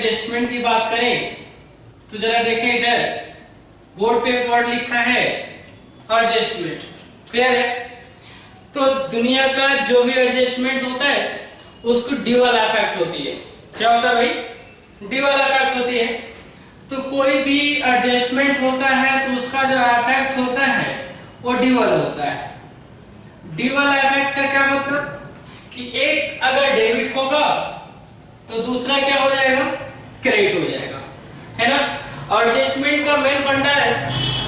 Adjustment की बात करें तो जरा देखें इधर बोर्ड पे एक वर्ड लिखा है एडजस्टमेंट। क्लियर है? तो दुनिया का जो भी एडजस्टमेंट होता है उसको ड्यूअल इफेक्ट होती है। क्या होता है भाई? ड्यूअल इफेक्ट होती है। तो कोई भी एडजस्टमेंट होता है तो उसका जो इफेक्ट होता है वो ड्यूअल होता है। ड्यूअल इफेक्ट का क्या मतलब कि एक अगर डेबिट होगा तो दूसरा क्या हो जाएगा? क्रेडिट हो जाएगा, है ना? एडजस्टमेंट का मेन फंडा है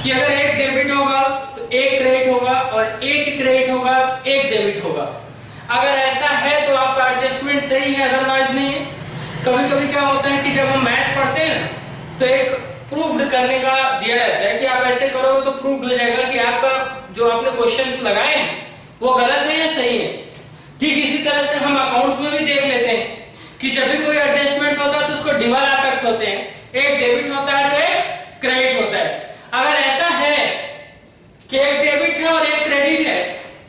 कि अगर एक डेबिट होगा तो एक क्रेडिट होगा और एक क्रेडिट होगा तो एक डेबिट होगा। अगर ऐसा है तो आपका एडजस्टमेंट सही है, अदरवाइज नहीं है। कभी कभी क्या होता है कि जब हम मैथ पढ़ते हैं तो एक प्रूव्ड करने का दिया रहता है कि आप ऐसे करोगे तो प्रूव्ड हो जाएगा कि आपका जो आपने क्वेश्चंस लगाए हैं वो गलत है या सही है। ठीक इसी तरह से हम अकाउंट्स में भी देख लेते हैं कि जब भी कोई एडजस्टमेंट होता है तो उसको ड्यूअल इफेक्ट होते हैं, एक डेबिट होता है तो एक क्रेडिट होता है। अगर ऐसा है कि एक डेबिट है और एक क्रेडिट है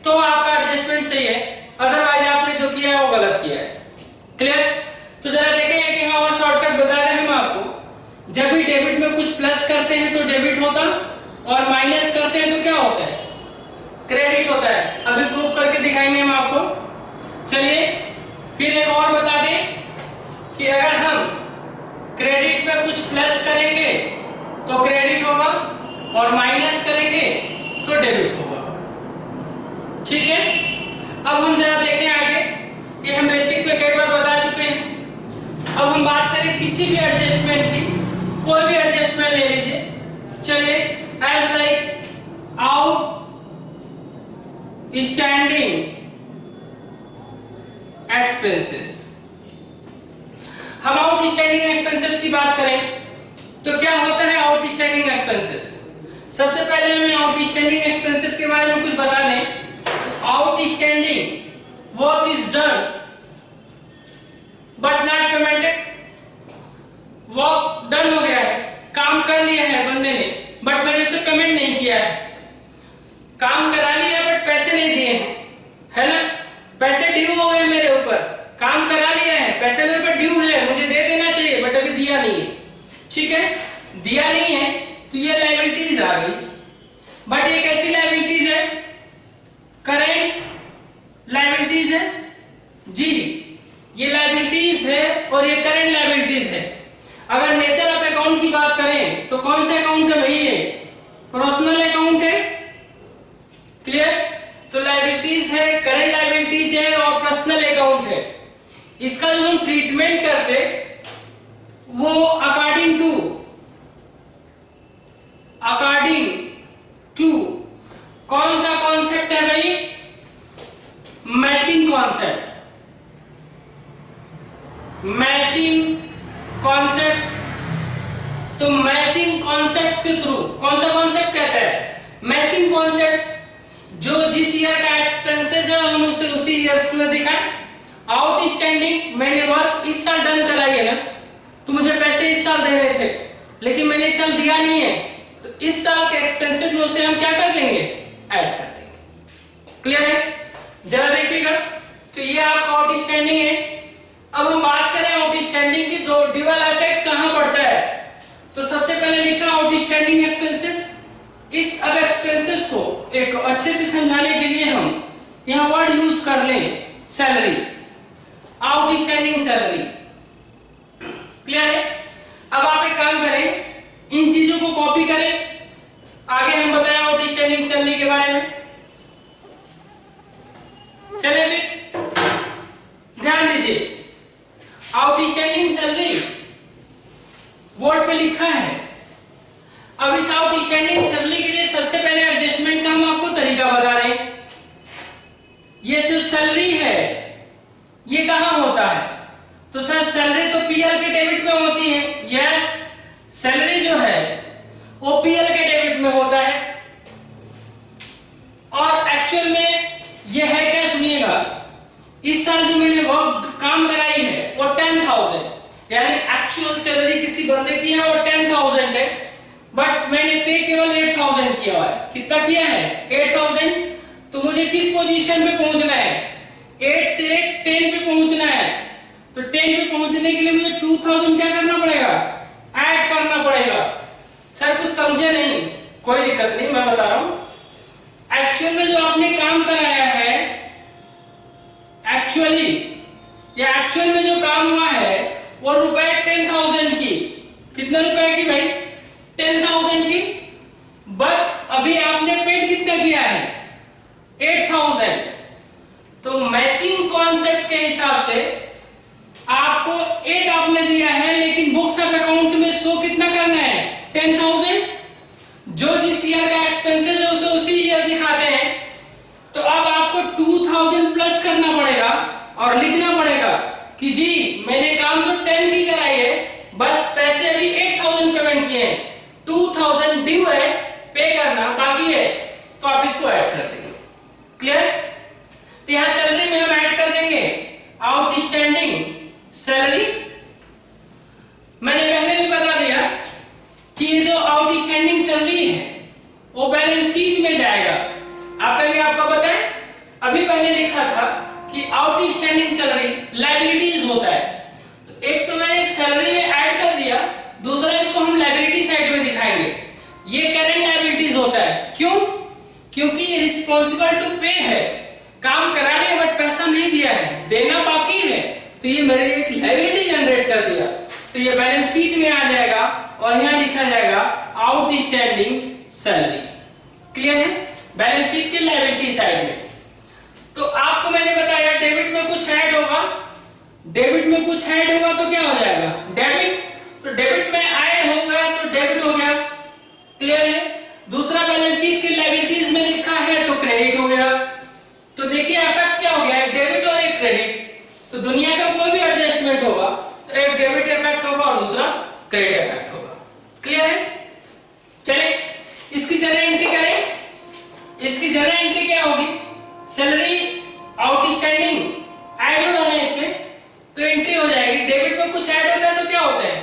तो आपका एडजस्टमेंट सही है, अदरवाइज आपने जो किया है वो गलत किया है। क्लियर? तो जरा देखें कि हाँ और शॉर्टकट बता रहे हैं हम आपको। जब भी डेबिट में कुछ प्लस करते हैं तो डेबिट होता और माइनस करते हैं तो क्या होता है? क्रेडिट होता है। अभी प्रूव करके दिखाएंगे हम आपको। चलिए फिर एक और बता दें कि अगर हम क्रेडिट में कुछ प्लस करेंगे तो क्रेडिट होगा और माइनस करेंगे तो डेबिट होगा। ठीक है? अब हम जरा देखें आगे। ये हम बेसिक में कई बार बता चुके हैं। अब हम बात करें किसी भी एडजस्टमेंट की। कोई भी एडजस्टमेंट ले लीजिए। चलिए as like outstanding expenses. हम आउटस्टैंडिंग एक्सपेंसेस की बात करें तो क्या होता है आउटस्टैंडिंग एक्सपेंसेस? सबसे पहले हमें आउटस्टैंडिंग एक्सपेंसेस के बारे में कुछ बता दें। Outstanding work is done but not paymented. Work done हो गया है, काम कर लिया है बंदे ने, बट मैंने उसे पेमेंट नहीं किया है। काम करा लिया है बट पैसे नहीं दिए हैं, है ना? पैसे ड्यू हो गए मेरे ऊपर। काम करा लिया है, पैसे मेरे ऊपर ड्यू है, मुझे दे देना चाहिए बट अभी दिया नहीं है। ठीक है? दिया नहीं है तो ये लायबिलिटीज आ गई। बट ये कैसी लायबिलिटीज है? करेंट लायबिलिटीज है जी, ये लायबिलिटीज है और ये करंट लायबिलिटीज है। अगर नेचर ऑफ अकाउंट की बात करें तो कौन सा अकाउंट है भाई? ये पर्सनल अकाउंट है। क्लियर? तो लायबिलिटीज है, करंट लायबिलिटीज है और पर्सनल अकाउंट है। इसका जो हम ट्रीटमेंट करते वो अकॉर्डिंग टू कौन सा कॉन्सेप्ट है भाई? Matching concept. Matching concepts. तो मैचिंग कॉन्सेप्ट्स के थ्रू कौन सा कॉन्सेप्ट कहता है? Matching concepts. जो जिस ईयर का एक्सपेंसेस है हम उसे उसी ईयर में दिखाएं। आउटस्टैंडिंग, मैंने वर्क इस साल डन कराई है ना, तो मुझे पैसे इस साल देने थे लेकिन मैंने इस साल दिया नहीं है, तो इस साल के एक्सपेंसेस में उसे हम क्या कर देंगे? ऐड कर देंगे। क्लियर है? जरा देखिएगा। तो ये आपका आउटस्टैंडिंग है। अब हम बात करें आउटस्टैंडिंग की तो ड्यूअल इफेक्ट कहां पड़ता है? तो सबसे पहले लिखा आउटस्टैंडिंग एक्सपेंसेस। इस अब एक्सपेंसेस को एक अच्छे से समझाने के लिए हम यहां वर्ड यूज कर लें सैलरी, आउटस्टैंडिंग सैलरी। क्लियर है? अब आप एक काम करें, इन चीजों को कॉपी करें, आगे हम बताएं आउटस्टैंडिंग सैलरी के बारे में। चलिए फिर ध्यान दीजिए। आउटस्टैंडिंग सैलरी बोर्ड पे लिखा है। अब इस आउटस्टैंडिंग सैलरी के लिए सबसे पहले एडजस्टमेंट का हम आपको तरीका बता रहे हैं। ये सिर्फ सैलरी है, ये कहां होता है? तो सर सैलरी तो पीएल के डेबिट में होती है। यस, सैलरी जो है वो पीएल के डेबिट में होता है। और एक्चुअल में ये है क्या? सुनिएगा, इस साल जो मैंने वर्क काम कराई है वो 10,000, यानी एक्चुअल सैलरी किसी बंदे की है वो 10,000 है, बट मैंने पे केवल 8,000 किया हुआ है। कितना किया है? 8,000। तो मुझे किस पोजीशन पे पहुंचना है? 8 से 10 पे पहुंचना है। तो 10 पे पहुंचने के लिए मुझे 2000 क्या करना पड़ेगा, ऐड करना पड़ेगा। सर कुछ समझे नहीं, कोई दिक्कत नहीं, मैं बता रहा हूं। एक्चुअल में जो आपने काम कराया है, एक्चुअल में जो काम हुआ है वो रुपए 10,000 की, कितने रुपए की भाई, 10,000 की। बट अभी आपने पेड कितना किया है, 8,000। तो मैचिंग कॉन्सेप्ट के हिसाब से आपको 8 आपने दिया है, लेकिन बुक्स ऑफ अकाउंट में शो कितना करना है, 10,000। जो जिस ईयर का एक्सपेंसेस है उसे उसी ईयर दिखाते हैं। तो अब आपको 2000 प्लस करना पड़ेगा और लिखना पड़ेगा कि जी मैंने काम तो 10 की कराई है, बट पैसे अभी 8,000 पेमेंट किए हैं, 2000 ड्यू है, पे करना बाकी है, तो आप इसको ऐड कर देंगे। क्लियर? तो यहां सैलरी में हम ऐड कर देंगे आउटस्टैंडिंग सैलरी। मैंने पहले भी बता दिया कि ये जो आउटस्टैंडिंग सैलरी है वो बैलेंस शीट में जाएगा। आप कहेंगे आपको पता है, अभी मैंने लिखा था कि आउटस्टैंडिंग सैलरी लायबिलिटीज होता है। तो एक तो मैंने सैलरी में ऐड कर दिया, दूसरा इसको हम लायबिलिटी साइड में दिखाएंगे। ये करंट लायबिलिटीज होता है। क्यों? क्योंकि ये रिस्पॉन्सिबल टू पे है, काम करा लिया बट पैसा नहीं दिया है, देना बाकी है, तो ये मेरे लिए एक लायबिलिटी जनरेट कर दिया। तो ये बैलेंस शीट में आ जाएगा और यहां लिखा जाएगा आउटस्टैंडिंग सैलरी। क्लियर है? बैलेंस शीट के लायबिलिटी साइड में। तो आपको मैंने बताया डेबिट में कुछ ऐड होगा, डेबिट में कुछ ऐड होगा तो क्या हो जाएगा, डेबिट। तो डेबिट में ऐड हो गया तो डेबिट हो गया। क्लियर है? दूसरा बैलेंस शीट के लायबिलिटीज में लिखा है तो क्रेडिट हो गया। तो देखिए इफेक्ट क्या हो गया, एक डेबिट और एक क्रेडिट। तो दुनिया का कोई भी एडजस्टमेंट होगा तो एक डेबिट इफेक्ट होगा और दूसरा क्रेडिट इफेक्ट होगा। क्लियर है? चलिए इसकी जनरल एंट्री करें। इसकी जनरल एंट्री क्या होगी, सैलरी आउटस्टैंडिंग ऐड हो रहा है इसमें, तो एंट्री हो जाएगी। डेबिट में कुछ ऐड होता है तो क्या होता है,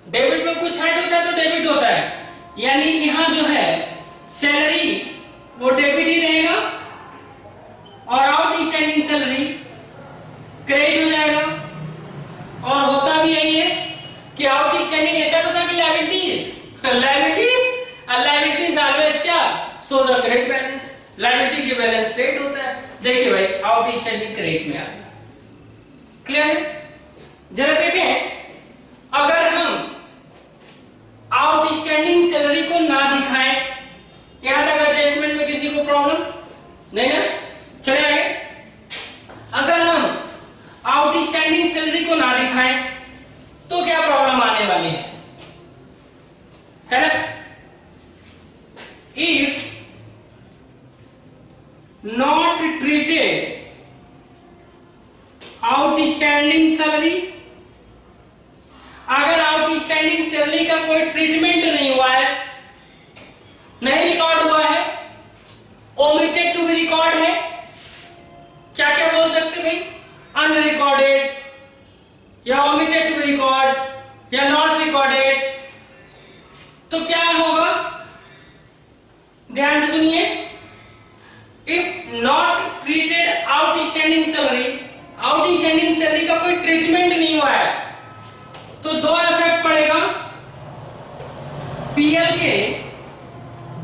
डेबिट में कुछ ऐड होता है तो डेबिट होता है। यानी यहां जो है सैलरी वो डेबिट ही रहेगा और आउटस्टैंडिंग सैलरी क्रेडिट हो जाएगा। और होता भी यही है कि आउटस्टैंडिंग ऐसा होता है कि लायबिलिटीज ऑलवेज क्या shows a credit balance, liability के बैलेंस क्रेडिट होता है। देखिए भाई आउटस्टैंडिंग क्रेडिट में आ गया। क्लियर है? जरा देखें, अगर हम आउटस्टैंडिंग सैलरी को ना दिखाएं, यहां तक एडजस्टमेंट में किसी को प्रॉब्लम नहीं ना? चले आगे। अगर हम आउटस्टैंडिंग सैलरी को ना दिखाएं तो क्या प्रॉब्लम आने वाली है ना? If not treated outstanding salary, अगर आउटस्टैंडिंग सैलरी का कोई ट्रीटमेंट नहीं हुआ है, नहीं रिकॉर्ड हुआ है, ओमिटेड टू बी रिकॉर्ड है, क्या क्या बोल सकते भाई, अनरिकॉर्डेड या ओमिटेड टू बी रिकॉर्ड या नॉट रिकॉर्डेड, तो क्या होगा, ध्यान से सुनिए। If not treated outstanding salary का कोई ट्रीटमेंट नहीं हुआ है तो दो इफेक्ट पड़ेगा। पीएल के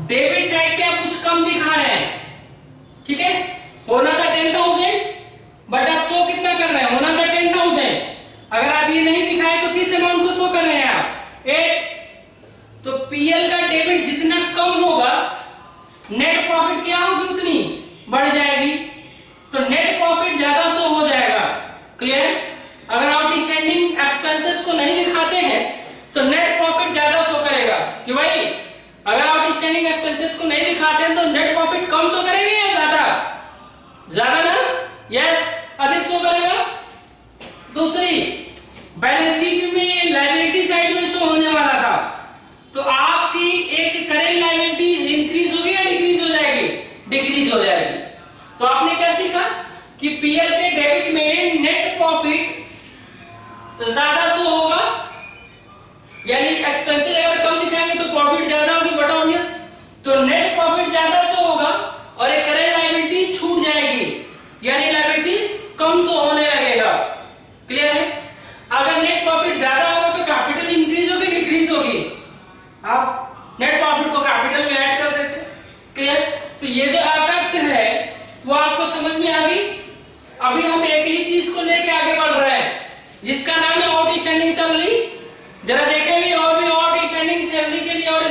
डेबिट साइड पे आप कुछ कम दिखा रहे हैं, ठीक है, होना था 10,000 बट आप शो कितना कर रहे हैं, होना था 10,000। अगर आप ये नहीं दिखाए तो किस अमाउंट को शो कर रहे हैं आप, 8। तो पीएल का डेबिट जितना कम होगा नेट प्रॉफिट क्या होगी उतनी बढ़ जाएगी, तो नेट प्रॉफिट ज्यादा शो हो जाएगा। क्लियर? अगर आउटस्टैंडिंग एक्सपेंसेस को नहीं दिखाते हैं तो नेट प्रॉफिट ज्यादा शो करेगा कि भाई अगर आउटस्टैंडिंग एक्सपेंसेस को नहीं दिखाते हैं तो नेट प्रॉफिट कम शो करेगा या ज्यादा ना? यस, अधिक शो करेगा। दूसरी बैलेंस शीट में लायबिलिटी साइड में शो होने वाला था, तो आपकी एक करंट लायबिलिटीज इंक्रीज होगी या डिक्रीज हो जाएगी, डिक्रीज हो जाएगी। तो आपने क्या सीखा कि पीएल के डेबिट में नेट प्रॉफिट ज्यादा शो होगा, यानी एक्सपेंसेस अगर कम दिखाएंगे तो प्रॉफिट ज्यादा होगी, बट ऑब्वियस तो नेट प्रॉफिट ज्यादा शो होगा और एक करंट लायबिलिटी छूट जाएगी, यानी लायबिलिटीज कम शो होने लगेगा। क्लियर है? आप नेट प्रॉफिट को कैपिटल में ऐड कर देते। क्लियर? तो ये जो इफेक्ट है वो आपको समझ में आ गई। अभी हम एक ही चीज को लेके आगे बढ़ रहे हैं जिसका नाम है आउटस्टैंडिंग सैलरी। जरा देखें भी और भी आउटस्टैंडिंग सैलरी के लिए और